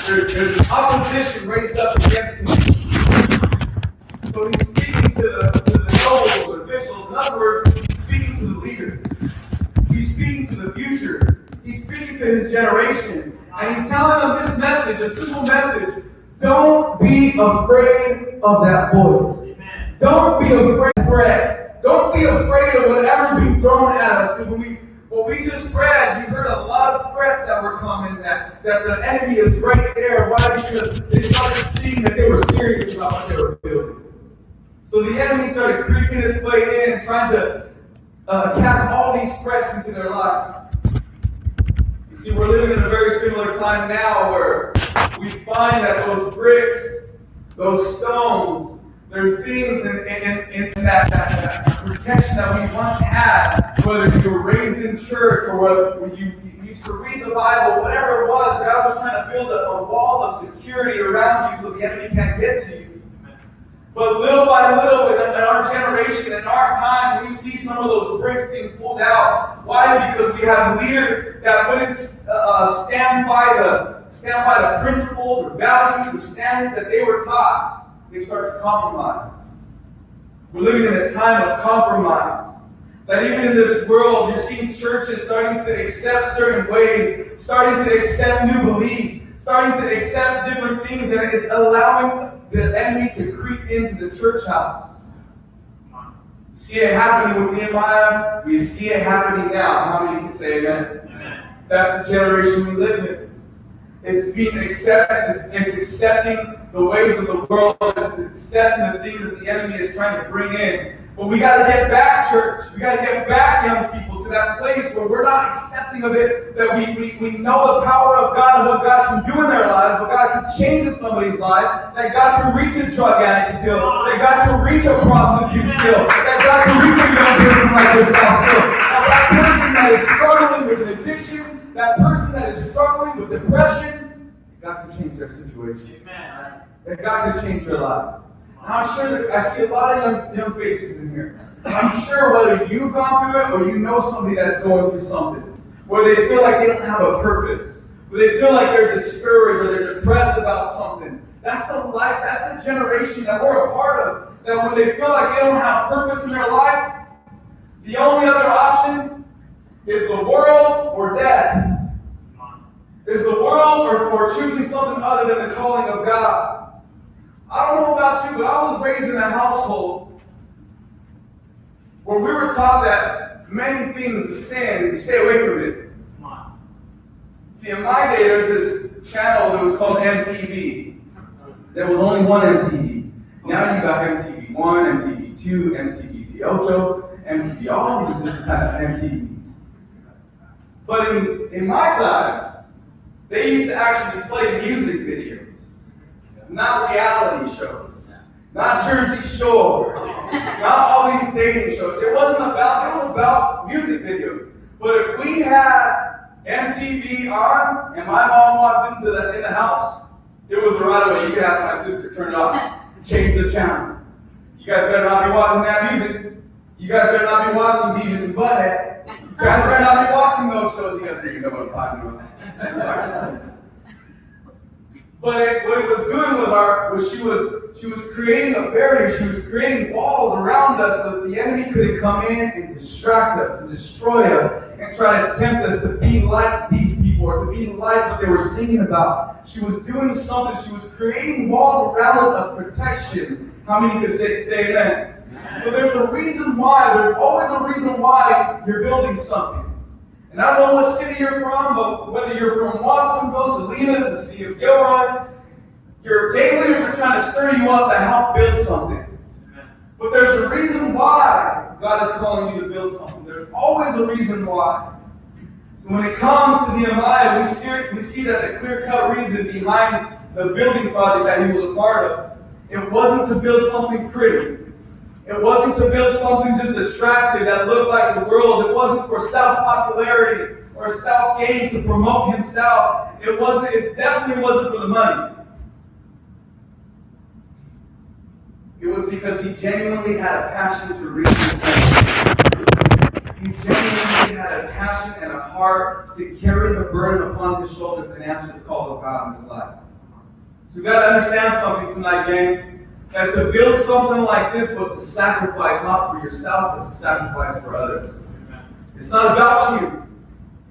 There's opposition raised up against him. So he's speaking to the nobles, the officials. In other words, he's speaking to the leaders. He's speaking to the future. He's speaking to his generation. And he's telling them this message, a simple message. Don't be afraid of that voice. Don't be afraid of threat. Don't be afraid of whatever's being thrown at us. Because what we just read, you heard a lot of threats that were coming, that the enemy is right there. Why? Because they started seeing that they were serious about what they were doing. So the enemy started creeping its way in, trying to cast all these threats into their life. You see, we're living in a very similar time now where we find that those bricks, those stones, there's things in that protection that we once had, whether you were raised in church or whether you used to read the Bible, whatever it was, God was trying to build a wall of security around you so the enemy can't get to you. But little by little, in our generation, in our time, we see some of those bricks being pulled out. Why? Because we have leaders that wouldn't stand by the principles or values or standards that they were taught. They start to compromise. We're living in a time of compromise. That even in this world, you're seeing churches starting to accept certain ways, starting to accept new beliefs, starting to accept different things, and it's allowing the enemy to creep into the church house. You see it happening with Nehemiah. We see it happening now. How many can say amen? Amen. That's the generation we live in. It's being accepted. It's accepting the ways of the world. It's accepting the things that the enemy is trying to bring in. But we got to get back, church. We got to get back, young people, to that place where we're not accepting of it, that we know the power of God and what God can do in their lives, what God can change in somebody's life, that God can reach a drug addict still, that God can reach a prostitute still, that God can reach a young person like yourself still, that person that is struggling with an addiction, that person that is struggling with depression, God can change their situation. Amen. That God can change their life. I'm sure that I see a lot of young faces in here. I'm sure whether you've gone through it or you know somebody that's going through something, where they feel like they don't have a purpose, where they feel like they're discouraged or they're depressed about something. That's the life, that's the generation that we're a part of. That when they feel like they don't have purpose in their life, the only other option is the world or death. Is the world or choosing something other than the calling of God. I don't know about you, but I was raised in a household where we were taught that many things is sin and stay away from it. See, in my day, there's this channel that was called MTV. There was only one MTV. Now you got MTV 1, MTV 2, MTV V.O G.A.N.G, MTV, all these different kind of MTVs. But in my time, they used to actually play music videos. Not reality shows, not Jersey Shore, not all these dating shows. It was about music videos. But if we had MTV on and my mom walked in the house, it was right away. You could ask my sister, turn it off, change the channel. You guys better not be watching that music. You guys better not be watching Beavis and Butthead. You guys better not be watching those shows. You guys don't even know what I'm talking about. But what it was doing was she was creating a barrier. She was creating walls around us so that the enemy couldn't come in and distract us and destroy us and try to tempt us to be like these people or to be like what they were singing about. She was doing something. She was creating walls around us of protection. How many could say amen? So there's a reason why. There's always a reason why you're building something. And I don't know what city you're from, but whether you're from Watsonville, Salinas, the city of Gilroy, your gang leaders are trying to stir you up to help build something. But there's a reason why God is calling you to build something. There's always a reason why. So when it comes to Nehemiah, we see that the clear-cut reason behind the building project that he was a part of, it wasn't to build something pretty. It wasn't to build something just attractive that looked like the world. It wasn't for self-popularity or self-gain to promote himself. It definitely wasn't for the money. It was because he genuinely had a passion to reach his people. He genuinely had a passion and a heart to carry the burden upon his shoulders and answer the call of God in his life. So we got to understand something tonight, gang. That to build something like this was to sacrifice not for yourself, but to sacrifice for others. It's not about you.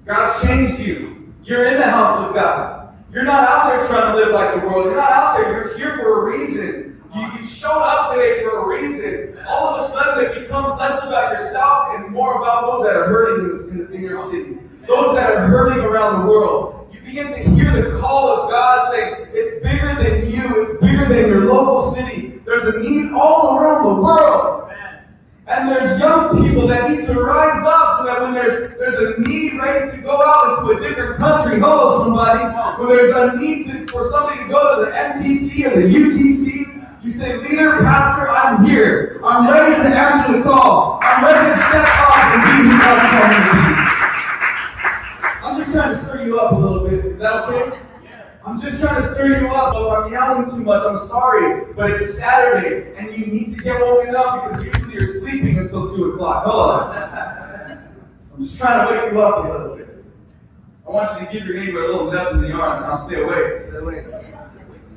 God's changed you. You're in the house of God. You're not out there trying to live like the world. You're not out there. You're here for a reason. You showed up today for a reason. All of a sudden it becomes less about yourself and more about those that are hurting in your city. Those that are hurting around the world. You begin to hear the call of God saying, it's bigger than you. It's bigger than your local city. There's a need all around the world. And there's young people that need to rise up so that when there's a need ready to go out into a different country, hello somebody, when there's a need for somebody to go to the MTC or the UTC, you say, leader, pastor, I'm here. I'm ready to answer the call. I'm ready to step up and be who God's called me to be. I'm just trying to stir you up a little bit. Is that okay? I'm just trying to stir you up, so if I'm yelling too much, I'm sorry, but it's Saturday, and you need to get woken up because usually you're sleeping until 2 o'clock. Hold on. So I'm just trying to wake you up a little bit. I want you to give your neighbor a little nudge in the arm, and I'll stay awake.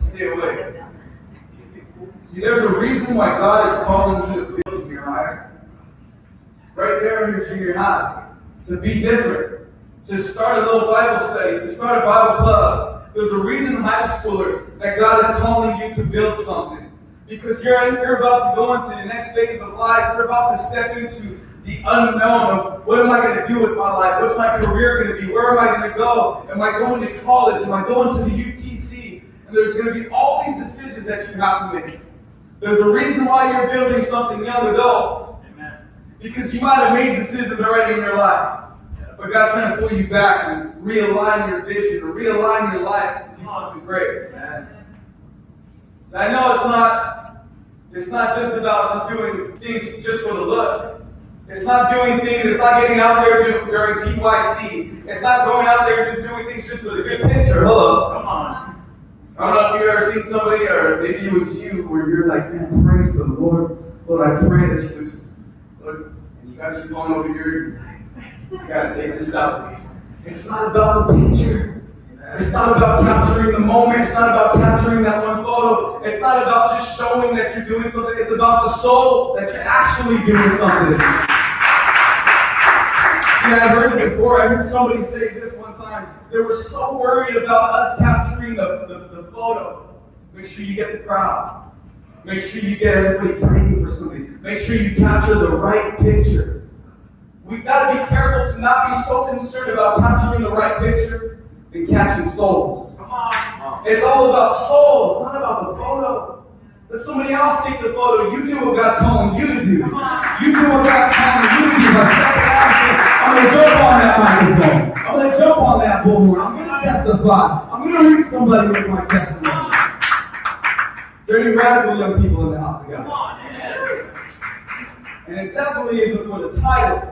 Stay awake. See, there's a reason why God is calling you to build junior high. Right there in your junior high. To be different. To start a little Bible study. To start a Bible club. There's a reason, high schooler, that God is calling you to build something. Because you're about to go into the next phase of life. You're about to step into the unknown of what am I going to do with my life? What's my career going to be? Where am I going to go? Am I going to college? Am I going to the UTC? And there's going to be all these decisions that you have to make. There's a reason why you're building something, young adults. Amen. Because you might have made decisions already in your life. But God's trying to pull you back and realign your vision or realign your life to do something great. Man. So I know it's not just about just doing things just for the look. It's not doing things, it's not getting out there during TYC. It's not going out there just doing things just for the good picture. Hello. Come on. I don't know if you've ever seen somebody, or maybe it was you, where you're like, man, praise the Lord. Lord, I pray that you would just look, and you got your phone over here. You gotta take this out. It's not about the picture. It's not about capturing the moment. It's not about capturing that one photo. It's not about just showing that you're doing something. It's about the souls, that you're actually doing something. See, I heard it before. I heard somebody say this one time. They were so worried about us capturing the photo. Make sure you get the crowd. Make sure you get everybody praying for something. Make sure you capture the right picture. We've got to be careful to not be so concerned about capturing the right picture and catching souls. Come on. It's all about souls, not about the photo. Let somebody else take the photo. You do what God's calling you to do. You do what God's calling you to do. By stepping out and saying, I'm going to jump on that microphone. I'm going to jump on that bullhorn. I'm going to testify. I'm going to reach somebody with my testimony. Is there any radical young people in the house of God? And it definitely isn't for the title.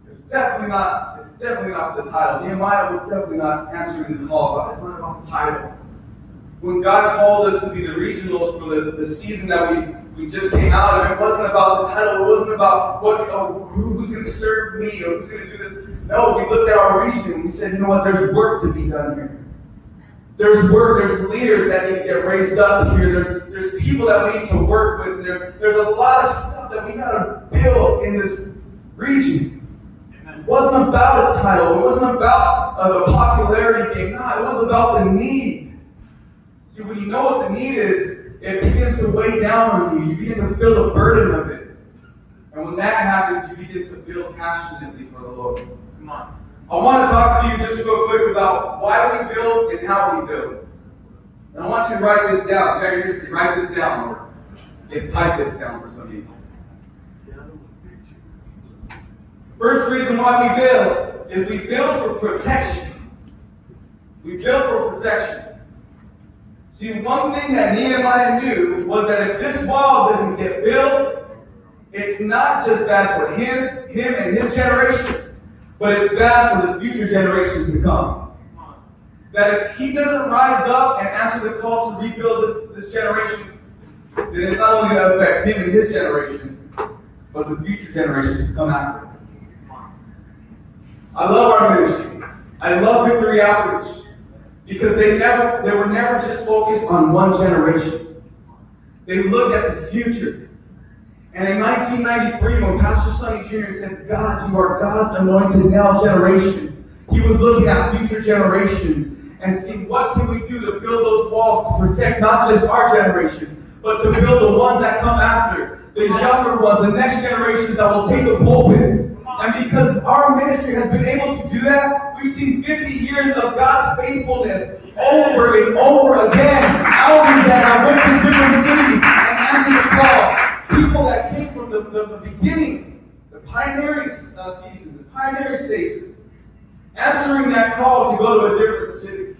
It's definitely not the title. Nehemiah was definitely not answering the call. It's not about the title. When God called us to be the regionals for the season that we just came out of, it wasn't about the title. It wasn't about who's going to serve me or who's going to do this. No, we looked at our region and we said, you know what, there's work to be done here. There's work, there's leaders that need to get raised up here. There's people that we need to work with. There's a lot of stuff that we got to build in this region. It wasn't about a title. It wasn't about the popularity game. No, it was about the need. See, when you know what the need is, it begins to weigh down on you. You begin to feel the burden of it. And when that happens, you begin to build passionately for the Lord. Come on. I want to talk to you just real quick about why we build and how we build. And I want you to write this down. Terry, you're going to say, write this down, or just type this down for some people. First reason why we build is we build for protection. We build for protection. See, one thing that Nehemiah knew was that if this wall doesn't get built, it's not just bad for him and his generation, but it's bad for the future generations to come. That if he doesn't rise up and answer the call to rebuild this generation, then it's not only going to affect him and his generation, but the future generations to come after. I love our ministry. I love Victory Outreach. Because they were never just focused on one generation. They looked at the future. And in 1993, when Pastor Sonny Jr. said, God, you are God's anointed now generation, he was looking at future generations and see what can we do to build those walls to protect not just our generation, but to build the ones that come after, the younger ones, the next generations that will take the pulpits. And because our ministry has been able to do that, we've seen 50 years of God's faithfulness over and over again. Elders that have went to different cities and answered the call. People that came from the beginning, the pioneering season, the pioneering stages, answering that call to go to a different city.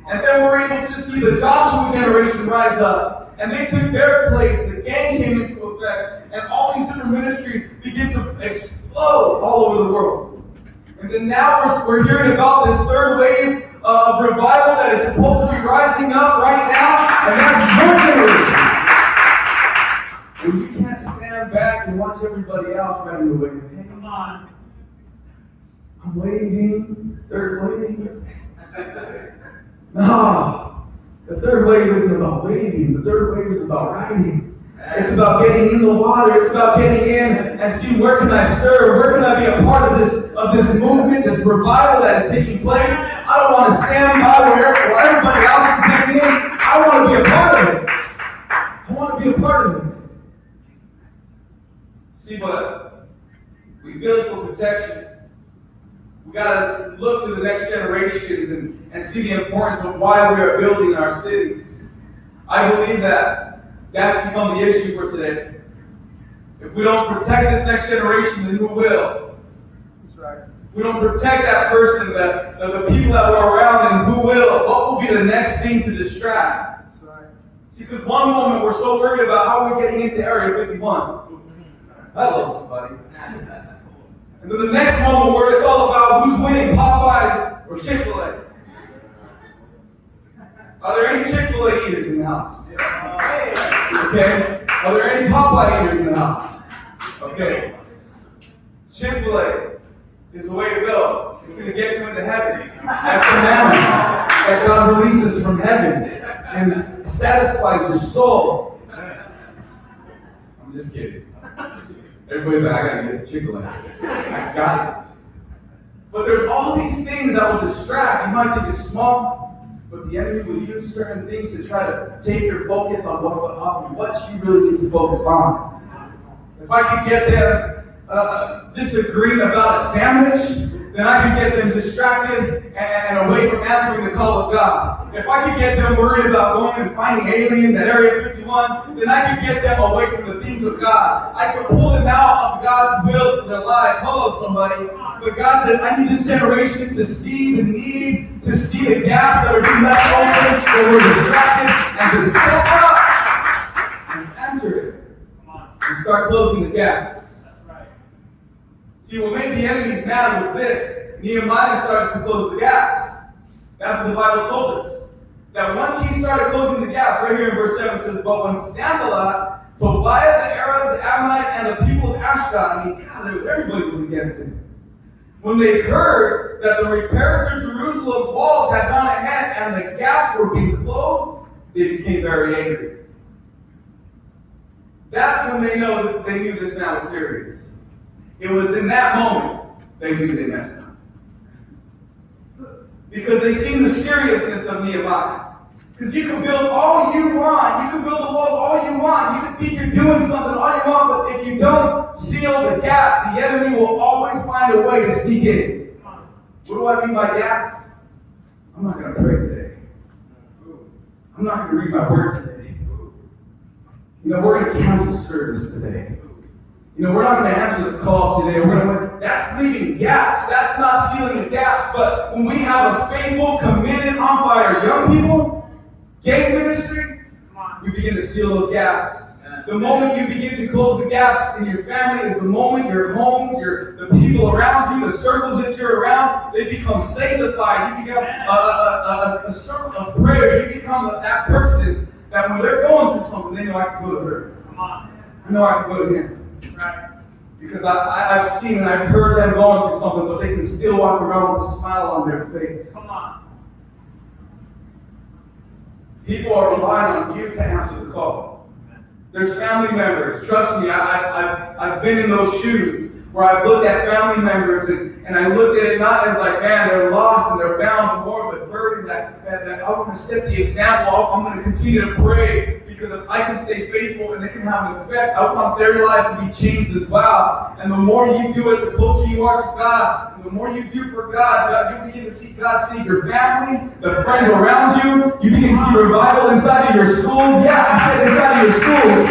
And then we're able to see the Joshua generation rise up. And they took their place, the gang came into effect, and all these different ministries begin to explode all over the world. And then now we're hearing about this third wave of revival that is supposed to be rising up right now, and that's your generation. And you can't stand back and watch everybody else running away. Hey, come on. I'm waving, third wave. No, the third wave isn't about waving. The third wave is about riding. It's about getting in the water. It's about getting in and see where can I serve? Where can I be a part of this movement, this revival that is taking place? I don't want to stand by while everybody else is getting in. I want to be a part of it. I want to be a part of it. See, but we build for protection. We got to look to the next generations and see the importance of why we are building in our cities. I believe that's become the issue for today. If we don't protect this next generation, then who will? That's right. If we don't protect that person, the people that were around, then who will? What will be the next thing to distract? That's right. See, because one moment we're so worried about how we're getting into Area 51. Hello, somebody. And then the next moment where it's all about who's winning, Popeyes or Chick-fil-A. Are there any Chick-fil-A eaters in the house? Okay. Are there any Popeye eaters in the house? Okay. Chick-fil-A is the way to go. It's going to get you into heaven. That's the manna that God releases from heaven and satisfies your soul. I'm just kidding. Everybody's like, I got to get to Chick-fil-A. I got it. But there's all these things that will distract. You might think it's small, but the enemy will use certain things to try to take your focus on what you really need to focus on. If I could get them disagreeing about a sandwich, then I could get them distracted and away from answering the call of God. If I could get them worried about going and finding aliens at Area 51, then I could get them away from the things of God. I could pull them out of God's will for their life. Hello, somebody. But God says, I need this generation to see the need, to see the gaps that are being left open, where we're distracted, and to step up and answer it. And start closing the gaps. See, what made the enemies mad was this. Nehemiah started to close the gaps. That's what the Bible told us. That once he started closing the gaps, right here in verse 7 says, but when Sanballat, Tobiah the Arabs, Ammonites, and the people of Ashdod, everybody was against him. When they heard that the repairs to Jerusalem's walls had gone ahead and the gaps were being closed, they became very angry. That's when they knew this now was serious. It was in that moment they knew they messed up. Because they seen the seriousness of Nehemiah. Because you can build all you want. You can build the walls all you want. You can think you're doing something all you want, but if you don't seal the gaps, the enemy will always find a way to sneak in. What do I mean by gaps? I'm not going to pray today. I'm not going to read my word today. We're going to cancel service today. We're not going to answer the call today. That's leaving gaps. That's not sealing the gaps. But when we have a faithful, committed, on fire young people, gang ministry, we begin to seal those gaps. The moment you begin to close the gaps in your family is the moment your homes, the people around you, the circles that you're around, they become sanctified. You become a circle of prayer. You become that person that when they're going through something, they know I can go to her. I know I can go to him. Right. Because I've seen and I've heard them going through something, but they can still walk around with a smile on their face. Come on. People are relying on you to answer the call. There's family members. Trust me, I've been in those shoes where I've looked at family members and I looked at it not as like, man, they're lost and they're bound, but more of a burden that I want to set the example. I'm going to continue to pray because if I can stay faithful and it can have an effect, I want their lives to be changed as well. And the more you do it, the closer you are to God. And the more you do for God, you begin to see God see your family, the friends around you. You begin to see revival inside of your schools. Yeah, I said inside of your schools.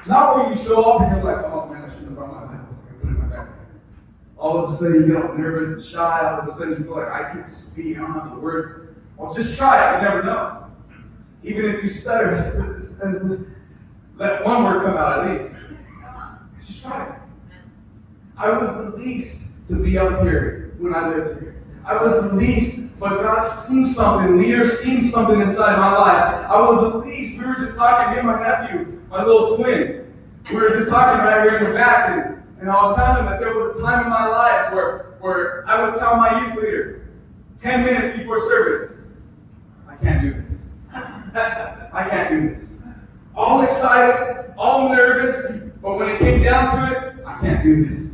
Not where you show up and you're like, oh man, I shouldn't have brought my Bible. I put it in my backpack. All of a sudden you get all nervous and shy. All of a sudden you feel like I can't speak. I don't have the words. Well, just try it. You never know. Even if you stutter, let one word come out at least. Just try it. I was the least to be up here when I lived here. I was the least, but God's seen something. Leader's seen something inside my life. I was the least. We were just talking, me and my nephew, my little twin. We were just talking right here in the back, and I was telling him that there was a time in my life where I would tell my youth leader, 10 minutes before service, I can't do this. I can't do this. All excited, all nervous, but when it came down to it, I can't do this.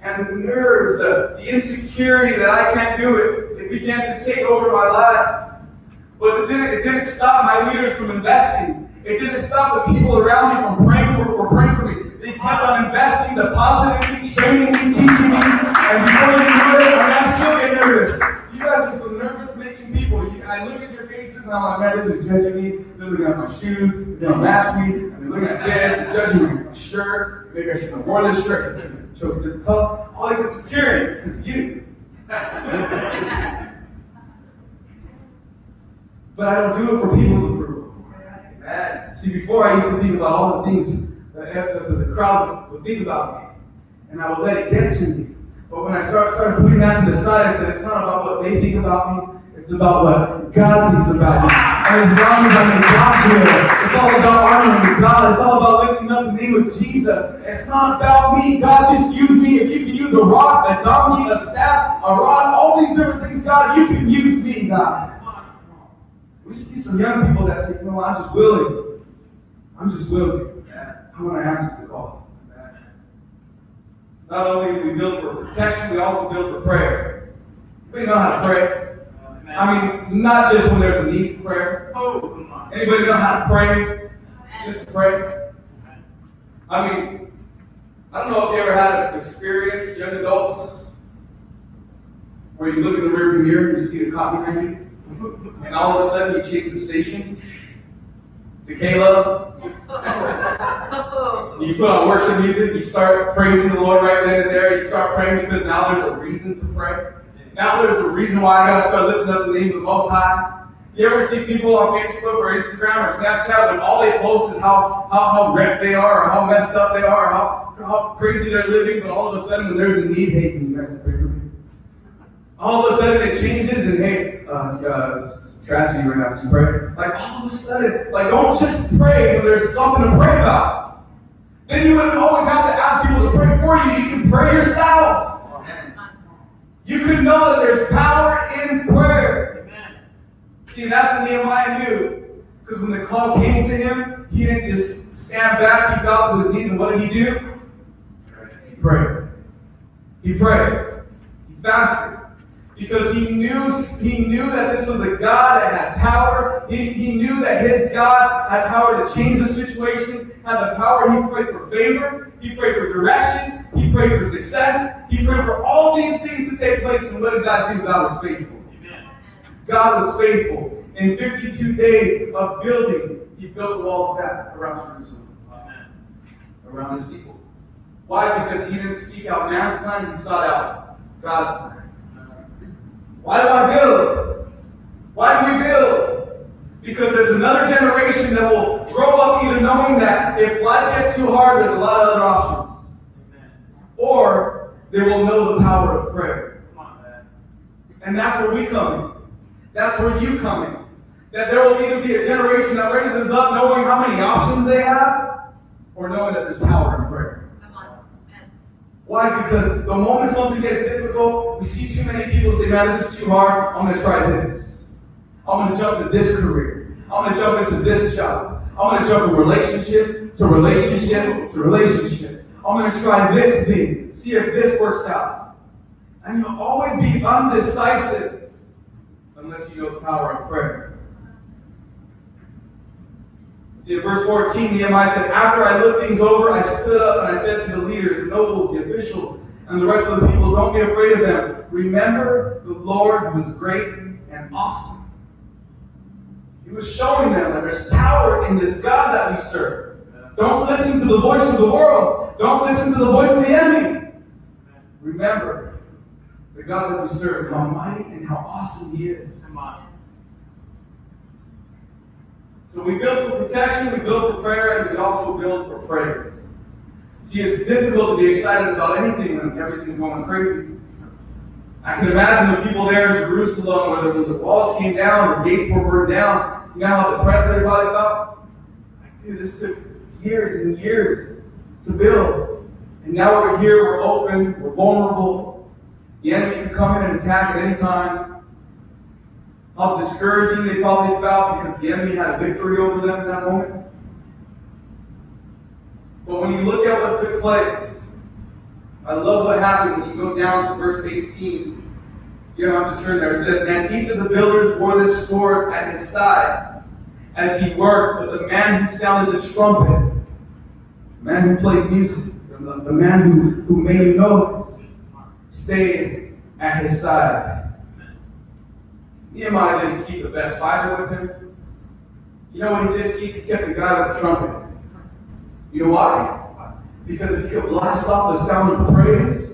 And the nerves, the insecurity that I can't do it, it began to take over my life. But it didn't stop my leaders from investing. It didn't stop the people around me from praying for me. They kept on investing, depositing me, training me, teaching me. And before you knew it, I still get nervous. You guys are some nervous-making people. I look at your faces and I'm like, man, they're just judging me. They're looking at my shoes. They're going to match me. And they're looking at this. They're judging my shirt. Maybe I shouldn't have worn this shirt. I shouldn't have chosen this color. All these insecurities because of you. But I don't do it for people's approval. See, before I used to think about all the things that the crowd would think about me. And I would let it get to me. But when I started putting that to the side, I said, it's not about what they think about me. It's about what God thinks about me. And as long as I'm in God's will, it's all about honoring God. It's all about lifting up the name of Jesus. It's not about me. God just used me. If you can use a rock, a donkey, a staff, a rod, all these different things, God, you can use me, God. We see some young people that say, you know what, I'm just willing. I'm just willing. I want to answer the call. Not only do we build for protection, we also build for prayer. We know how to pray. I mean, not just when there's a need for prayer. Anybody know how to pray? Just to pray. I mean, I don't know if you ever had an experience, young adults, where you look in the rearview mirror and you see the coffee making, and all of a sudden you change the station to Caleb. You put on worship music, you start praising the Lord right then and there, you start praying because now there's a reason to pray. Now there's a reason why I gotta start lifting up the name of the Most High. You ever see people on Facebook or Instagram or Snapchat when all they post is how wrecked they are or how messed up they are or how crazy they're living, but all of a sudden when there's a need, hey, can you guys pray for me? All of a sudden it changes and hey, it's tragedy right now, can you pray? Like all of a sudden, like don't just pray when there's something to pray about. Then you wouldn't always have to ask people to pray for you. You can pray yourself. You can know that there's power in prayer. Amen. See, that's what Nehemiah knew. Because when the call came to him, he didn't just stand back, he fell to his knees, and what did he do? He prayed. He prayed. He fasted. Because he knew that this was a God that had power. He knew that his God had power to change the situation, had the power. He prayed for favor. He prayed for direction. He prayed for success. He prayed for all these things to take place. And what did God do? God was faithful. Amen. God was faithful. In 52 days of building, he built the walls back around Jerusalem. Amen. Around his people. Why? Because he didn't seek out man's plan. He sought out God's plan. Why do I build? Why do we build? Because there's another generation that will grow up either knowing that if life gets too hard, there's a lot of other options. Amen. Or they will know the power of prayer. Come on, man. And that's where we come in. That's where you come in. That there will either be a generation that raises up knowing how many options they have, or knowing that there's power in prayer. Why? Because the moment something gets difficult, we see too many people say, man, this is too hard, I'm going to try this. I'm going to jump to this career. I'm going to jump into this job. I'm going to jump from relationship to relationship to relationship. I'm going to try this thing, see if this works out. And you'll always be undecisive unless you know the power of prayer. See, in verse 14, Nehemiah said, after I looked things over, I stood up and I said to the leaders, the nobles, the officials, and the rest of the people, don't be afraid of them. Remember the Lord who is great and awesome. He was showing them that there's power in this God that we serve. Don't listen to the voice of the world. Don't listen to the voice of the enemy. Remember the God that we serve, how mighty and how awesome He is. So we build for protection, we build for prayer, and we also build for praise. See, it's difficult to be excited about anything when everything's going crazy. I can imagine the people there in Jerusalem, where the walls came down, the gates were burned down. You know how depressed everybody felt? Like, dude, this took years and years to build. And now we're here, we're open, we're vulnerable. The enemy can come in and attack at any time. How discouraging they probably felt because the enemy had a victory over them at that moment. But when you look at what took place, I love what happened when you go down to verse 18. You don't have to turn there. It says, and each of the builders wore this sword at his side as he worked, but the man who sounded the trumpet, the man who played music, the man who made noise, stayed at his side. Nehemiah didn't keep the best fighter with him. You know what he did keep? He kept the guy with the trumpet. You know why? Because if he could blast off the sound of praise,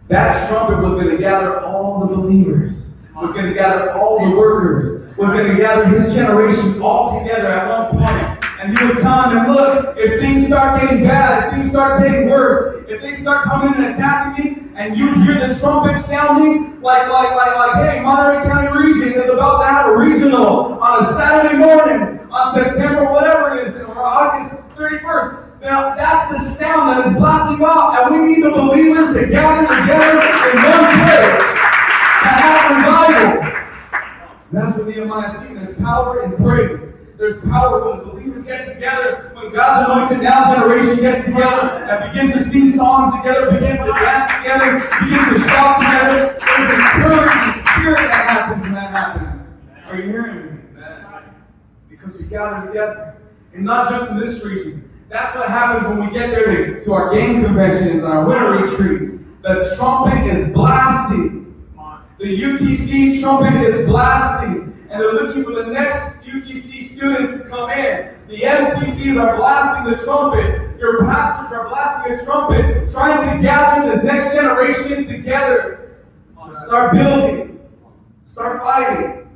that trumpet was going to gather all the believers, was going to gather all the workers, was going to gather his generation all together at one point. And he was telling them, look, if things start getting bad, if things start getting worse, if they start coming in and attacking me, and you hear the trumpet sounding like, hey, Monterey County Region is about to have a regional on a Saturday morning on September, whatever it is, or August 31st. Now, that's the sound that is blasting off, and we need the believers to gather together in one place to have revival. And that's what Nehemiah is seeing. There's power in praise. There's power when the believers get together, when God's anointed now generation gets together and begins to sing songs together, begins to dance together, begins to shout together. There's an encouraging spirit that happens when that happens. Are you hearing me? Because we gather together. And not just in this region. That's what happens when we get there to our gang conventions and our winter retreats. The trumpet is blasting. The UTC's trumpet is blasting. And they're looking for the next UTC students to come in. The MTCs are blasting the trumpet. Your pastors are blasting a trumpet, trying to gather this next generation together. To start building. Start fighting.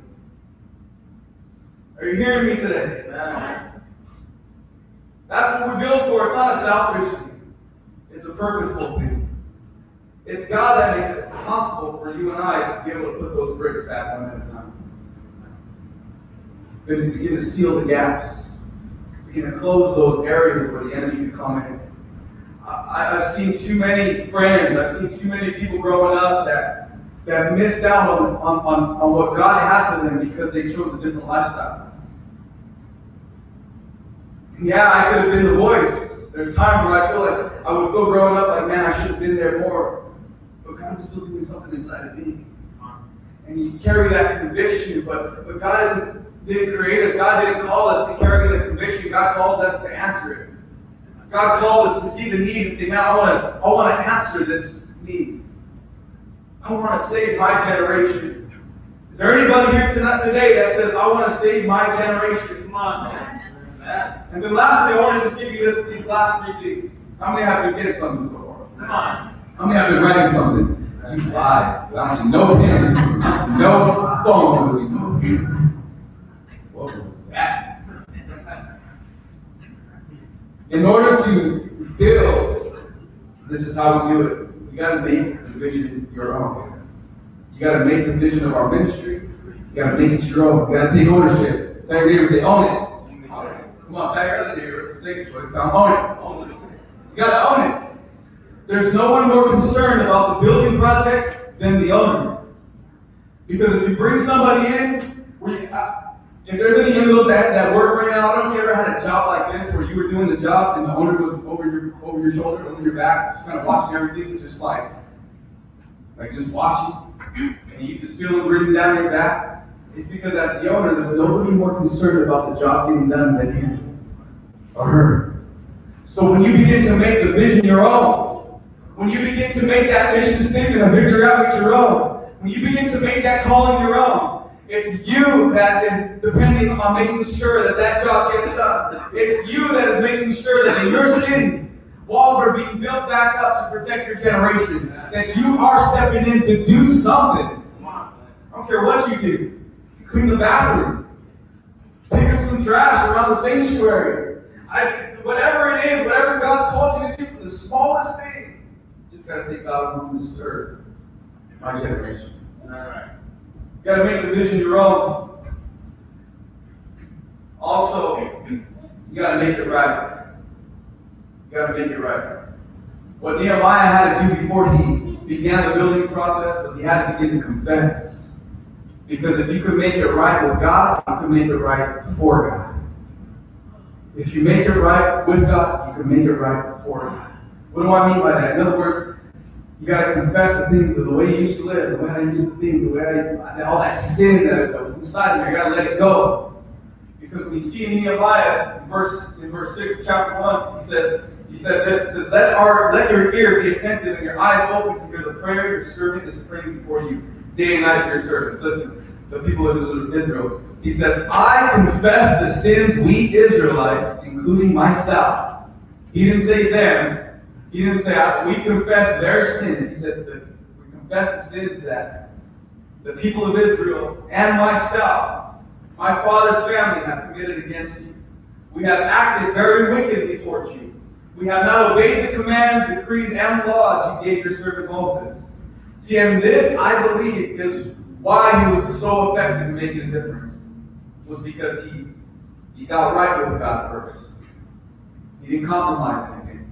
Are you hearing me today? That's what we build for. It's not a selfish thing. It's a purposeful thing. It's God that makes it possible for you and I to be able to put those bricks back one at a time. We begin to seal the gaps. We begin to close those areas where the enemy can come in. I've seen too many friends, I've seen too many people growing up that missed out on what God had for them because they chose a different lifestyle. Yeah, I could have been the voice. There's times where I feel like I would feel growing up like, man, I should have been there more. But God was still doing something inside of me. And you carry that conviction, but God didn't create us. God didn't call us to carry the conviction. God called us to answer it. God called us to see the need and say, man, I want to answer this need. I want to save my generation. Is there anybody here today that says, I want to save my generation? Come on, man. And then lastly, I want to just give you these last three things. How many have been getting something so far? Come on. How many have been writing something? You lies. I see no pens. I see no phones. What was that? In order to build, this is how we do it. You got to make the vision your own. You got to make the vision of our ministry. You got to make it your own. You got to take ownership. Tell your neighbor, say, own it. Come on, tell your other neighbor, second choice, tell them, own it. You got to own it. There's no one more concerned about the building project than the owner. Because if you bring somebody in If there's any individuals that work right now, I don't know if you ever had a job like this where you were doing the job and the owner was over your shoulder, over your back, just kind of watching everything, just like just watching, and you just feel it breathing down your back. It's because as the owner, there's nobody more concerned about the job getting done than him or her. So when you begin to make the vision your own, when you begin to make that mission statement of Victory Outreach your own, when you begin to make that calling your own, it's you that is depending on making sure that that job gets done. It's you that is making sure that in your city, walls are being built back up to protect your generation. That you are stepping in to do something. I don't care what you do. Clean the bathroom. Pick up some trash around the sanctuary. Whatever it is, whatever God's called you to do, for the smallest thing, you just got to say, God, I want to serve my generation. All right. You got to make the vision your own. Also, you got to make it right. You got to make it right. What Nehemiah had to do before he began the building process was he had to begin to confess. Because if you could make it right with God, you could make it right for God. If you make it right with God, you can make it right for God. What do I mean by that? In other words, you got to confess the things of the way you used to live, the way I used to think, the way all that sin that was inside of you. You got to let it go. Because when you see in Nehemiah, in verse 6 of chapter 1, he says this, let your ear be attentive and your eyes open to hear the prayer your servant is praying before you, day and night for your service. Listen, the people of Israel. He said, I confess the sins we Israelites, including myself. He didn't say them. He didn't say, we confess their sins. He said, we confess the sins that the people of Israel and myself, my father's family, have committed against you. We have acted very wickedly towards you. We have not obeyed the commands, decrees, and laws you gave your servant Moses. See, and this, I believe, is why he was so effective in making a difference. Was because he got right with God first. He didn't compromise anything.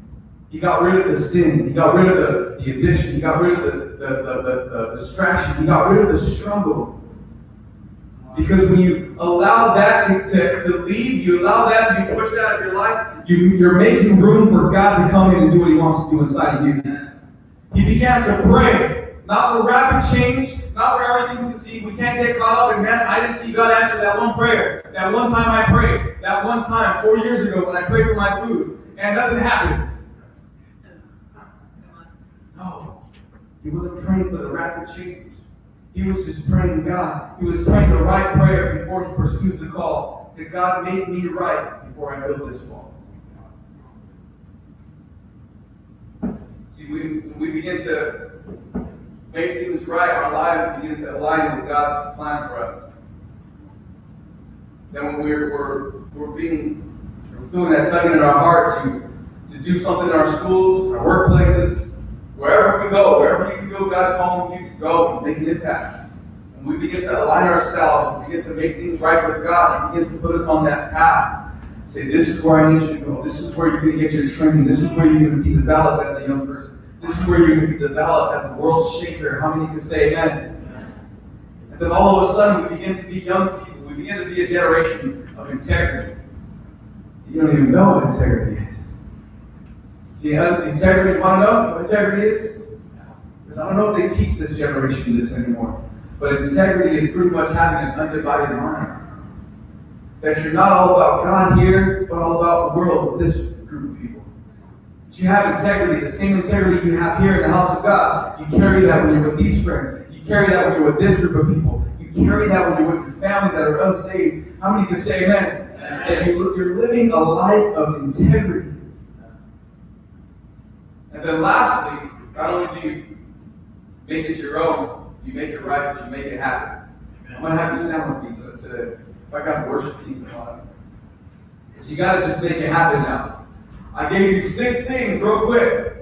He got rid of the sin. He got rid of the addiction. He got rid of the distraction. He got rid of the struggle. Because when you allow that to leave, you allow that to be pushed out of your life, you're making room for God to come in and do what he wants to do inside of you. He began to pray. Not for rapid change, not for everything to see. We can't get caught up in, man, I didn't see God answer that one prayer. That one time I prayed. That one time, 4 years ago, when I prayed for my food. And nothing happened. No. He wasn't praying for the rapid change. He was just praying God. He was praying the right prayer before he pursues the call. To God, make me right before I build this wall. See, we begin to make things right, our lives begin to align with God's plan for us. Then when we're feeling that tugging in our heart to do something in our schools, our workplaces, wherever we go, wherever you feel God calling you to go and make an impact. And we begin to align ourselves, we begin to make things right with God. He begins to put us on that path. Say, this is where I need you to go. This is where you're going to get your training. This is where you're going to be developed as a young person. This is where you're going to be developed as a world shaker. How many can say amen? And then all of a sudden, we begin to be young people. We begin to be a generation of integrity. You don't even know what integrity is. See, integrity, you want to know what integrity is? Because I don't know if they teach this generation this anymore. But integrity is pretty much having an undivided mind. That you're not all about God here, but all about the world with this group of people. But you have integrity, the same integrity you have here in the house of God. You carry that when you're with these friends. You carry that when you're with this group of people. You carry that when you're with your family that are unsaved. How many can say amen? That you're living a life of integrity. And then lastly, not only do you make it your own, you make it right, but you make it happen. I'm going to have you stand with me today. If I got the worship team on. So you got to just make it happen now. I gave you 6 things real quick.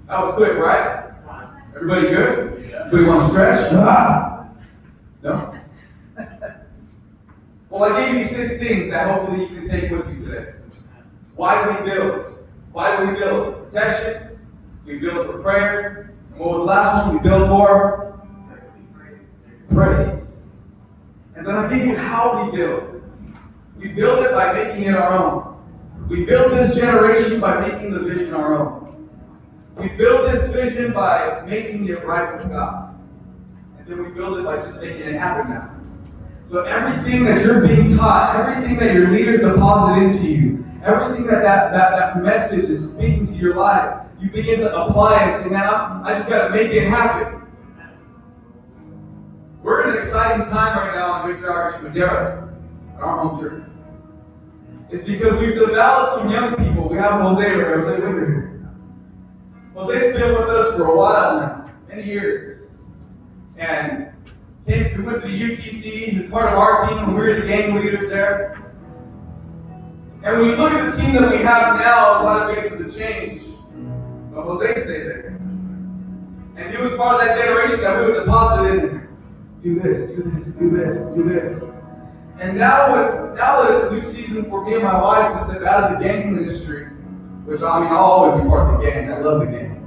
That was quick, right? Everybody good? Everybody want to stretch? No? Well, I gave you 6 things that hopefully you can take with you today. Why do we build? Why do we build? Protection. We build for prayer. And what was the last one? We build for praise. And then I'll give you how we build. We build it by making it our own. We build this generation by making the vision our own. We build this vision by making it right with God. And then we build it by just making it happen now. So everything that you're being taught, everything that your leaders deposit into you, everything that message is speaking to your life, you begin to apply it and say, man, I just got to make it happen. We're in an exciting time right now in Victory Outreach Madera, our home church. It's because we've developed some young people. We have Jose right here. Jose, wait here. Jose's been with us for a while now, many years. And we went to the UTC. He was part of our team when we were the gang leaders there. And when you look at the team that we have now, a lot of faces have changed. But Jose stayed there. And he was part of that generation that we were deposited in. Do this, do this, do this, do this. And now that it's a new season for me and my wife to step out of the gang ministry, which I'll always be part of the gang. I love the gang.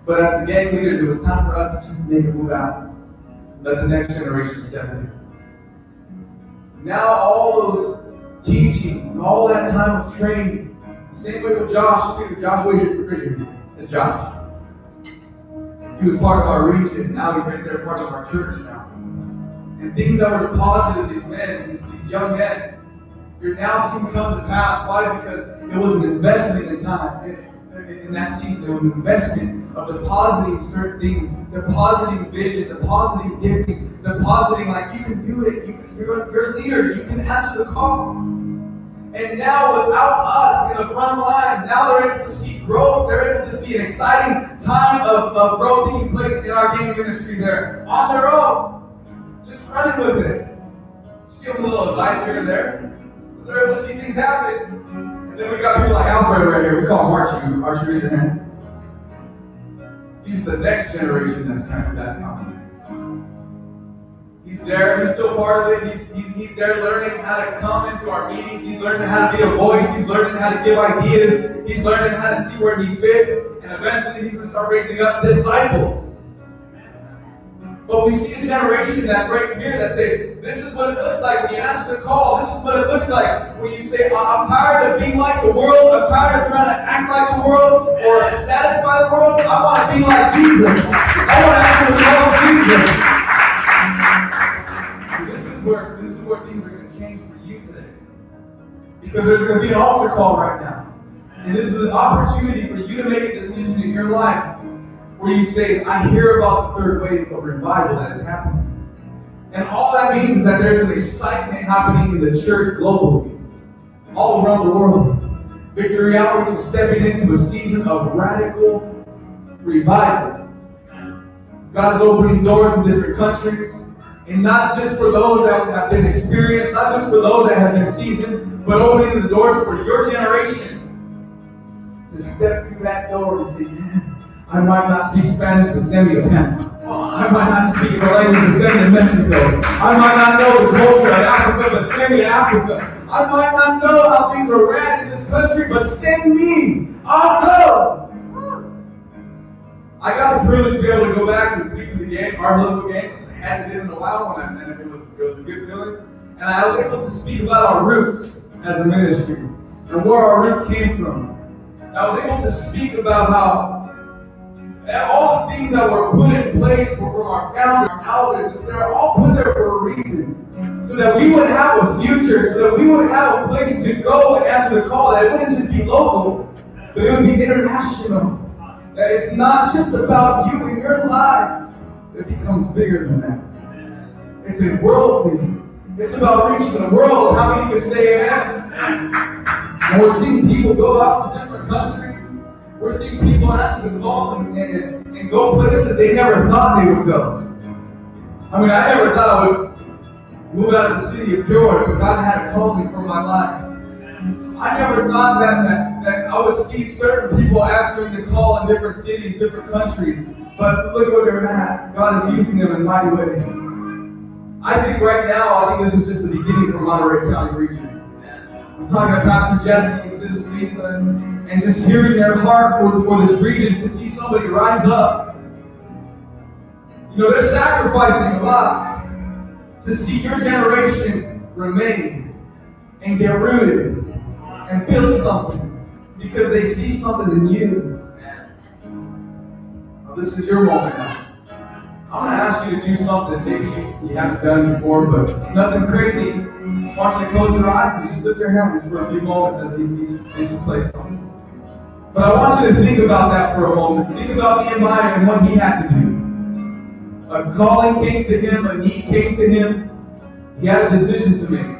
But as the gang leaders, it was time for us to make a move out. Let the next generation step in. Now all those teachings and all that time of training, the same way with Josh too. Josh, where's your vision? It's Josh. He was part of our region. Now he's right there, part of our church now. And things that were deposited in these men, these young men, you're now seeing come to pass. Why? Because it was an investment in time. In that season, there was an investment of depositing certain things, depositing vision, depositing gifting, depositing like you can do it. You're leaders. You can answer the call. And now, without us in the front lines, now they're able to see growth. They're able to see an exciting time of growth taking place in our gang ministry there on their own. Just running with it. Just give them a little advice here and there. But they're able to see things happen. And then we got people like Alfred right here. We call him Archie. Archie, raise your hand. He's the next generation that's coming. He's there. He's still part of it. He's there learning how to come into our meetings. He's learning how to be a voice. He's learning how to give ideas. He's learning how to see where he fits. And eventually he's going to start raising up disciples. But we see a generation that's right here that say, this is what it looks like when you answer the call. This is what it looks like when you say, I'm tired of being like the world. I'm tired of trying to act like the world or satisfy the world. I want to be like Jesus. I want to answer the call of Jesus. This is where things are going to change for you today. Because there's going to be an altar call right now. And this is an opportunity for you to make a decision in your life where you say, I hear about the third wave of revival that is happening. And all that means is that there's an excitement happening in the church globally, all around the world. Victory Outreach is stepping into a season of radical revival. God is opening doors in different countries, and not just for those that have been experienced, not just for those that have been seasoned, but opening the doors for your generation to step through that door and say, man, I might not speak Spanish, but send me to Panama. I might not speak the language, but send me to Mexico. I might not know the culture of Africa, but send me to Africa. I might not know how things are ran in this country, but send me. I'll go. I got the privilege to be able to go back and speak to the gang, our local gang, which I hadn't been in a while, and it was a good feeling. And I was able to speak about our roots as a ministry and where our roots came from. And I was able to speak about how all the things that were put in place from our founders, our elders, they're all put there for a reason. So that we would have a future, so that we would have a place to go and answer the call. That it wouldn't just be local, but it would be international. That it's not just about you and your life. It becomes bigger than that. It's a world thing. It's about reaching the world. How many can say amen? And we're seeing people go out to different countries. We're seeing people answer the call and go places they never thought they would go. I mean, I never thought I would move out of the city of Peoria, but God had a calling for my life. I never thought that I would see certain people answering the call in different cities, different countries. But look at where they're at. God is using them in mighty ways. I think right now, this is just the beginning for Monterey County Regional. I'm talking to Pastor Jesse and Sister Lisa and just hearing their heart for this region to see somebody rise up. You know, they're sacrificing a lot to see your generation remain and get rooted and build something because they see something in you. Well, this is your moment now. I'm going to ask you to do something maybe you haven't done before, but it's nothing crazy. Just want you to close your eyes and just lift your hands for a few moments as they just play something. But I want you to think about that for a moment. Think about Nehemiah and what he had to do. A calling came to him, a need came to him. He had a decision to make.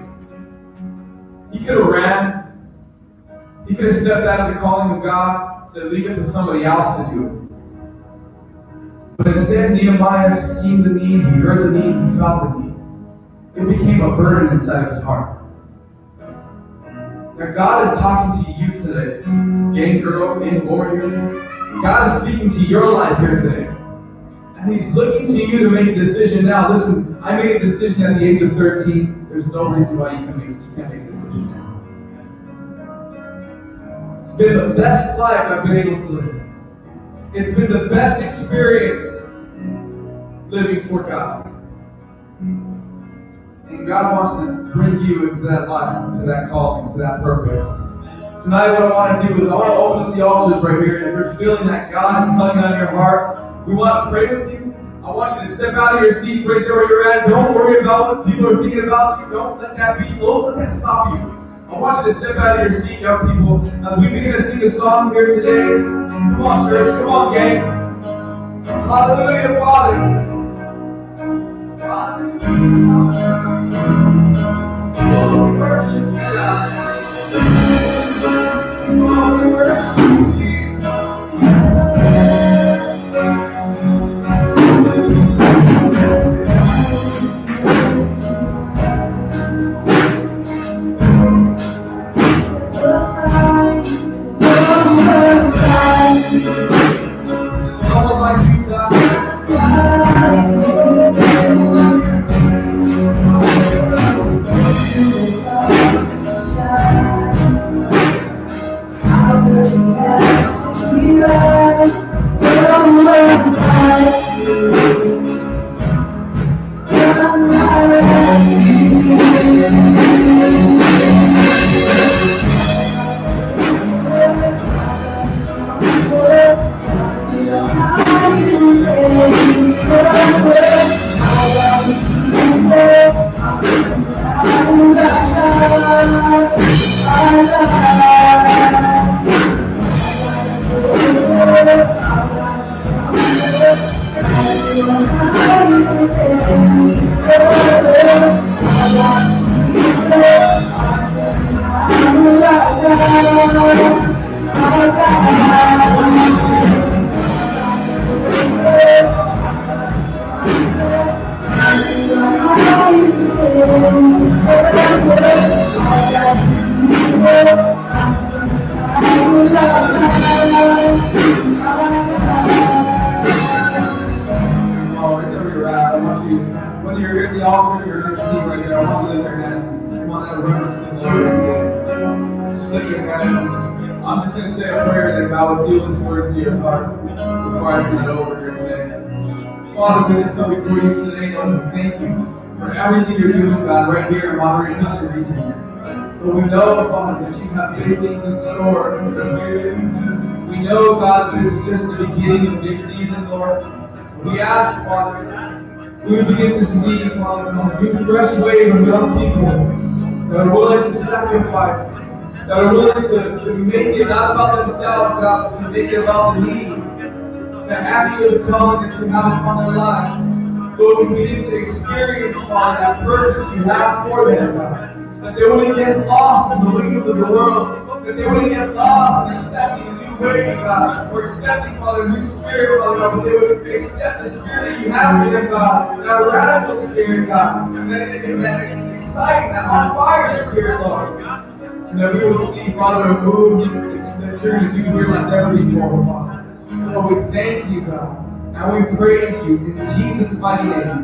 He could have ran. He could have stepped out of the calling of God, said, leave it to somebody else to do it. But instead, Nehemiah seen the need, he heard the need, he felt the need. It became a burden inside of his heart. Now God is talking to you today, gang girl, gang warrior. God is speaking to your life here today. And He's looking to you to make a decision now. Listen, I made a decision at the age of 13. There's no reason why you can't make a decision now. It's been the best life I've been able to live. It's been the best experience living for God. And God wants to bring you into that life, into that calling, to that purpose. Tonight what I want to do is I want to open up the altars right here. If you're feeling that God is tugging on your heart, we want to pray with you. I want you to step out of your seats right there where you're at. Don't worry about what people are thinking about you. Don't let that be. Don't let that stop you. I want you to step out of your seat, young people, as we begin to sing a song here today. Come on, church. Come on, gang. Hallelujah, Father. Oh, worship God. Oh, worship you. Someone like you, God. Whether you're here at the altar or you're in your seat right there, I want you to lift your hands. You want that reverence to the Lord. Just lift your hands. I'm just going to say a prayer that God will seal this word into your heart before I turn it over here today. Father, we just come before you today, Lord, and thank you for everything you're doing, God, right here in V.O.G.A.N.G Regional. But we know, Father, that you have big things in store for the future. We know, God, that this is just the beginning of a new season, Lord. We ask, Father, we would begin to see, Father, a new fresh wave of young people that are willing to sacrifice, that are willing to make it not about themselves, God, but to make it about the need, to answer the calling that you have upon their lives. Lord, we begin to experience, Father, that purpose you have for them, God. That they wouldn't get lost in the wings of the world, that they wouldn't get lost in accepting a new way, God, or accepting, Father, a new spirit, Father, God, but they would accept the spirit that you have for them, God, that radical spirit, God, that exciting, that on fire spirit, Lord, and that we will see, Father, a move that you're going to do here like never before, Father. Lord, we thank you, God, and we praise you in Jesus' mighty name.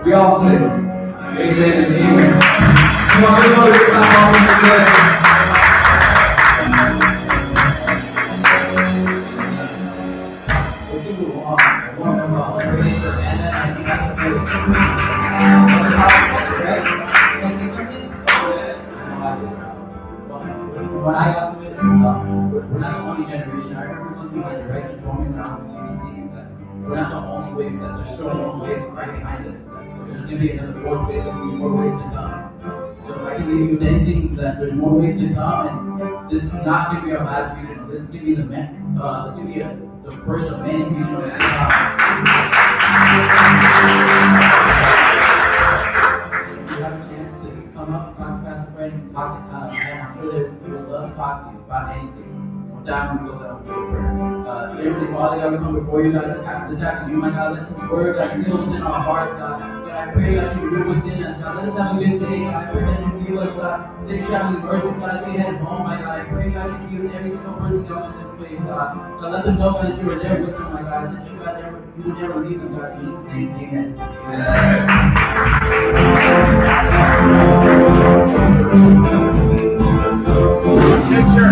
We all say, amen and amen. Come on, everybody, get that moment today. One more. Well, from what I got from it is we're not the only generation. I remember something that directed for me when I was in the UTC is that we're not the only wave, that there's still more waves right behind us. So there's going to be another fourth wave, there's going to be more waves to come. So if I can leave you with anything, is that there's more waves to come, and this is not going to be our last regional. This is going to be the first of many regionals to come. If you have a chance to come up and talk to Pastor Fred and talk to Matt, I'm sure they would love to talk to you about anything. With that, we close out with a prayer. Dear Heavenly Father, God, we come before you, God, this afternoon, my God, let this word, God, seal within our hearts, God. God, I pray, God, you root within us, God. Let us have a good day, God. I pray that you give us, God, safe traveling mercies, God, as we head home, my God. I pray, God, you give every single person coming to this place, God. God, let them know, God, that you are there with them, my God, that you, God, you would never leave them, God. In Jesus' name, amen. Yes, sir.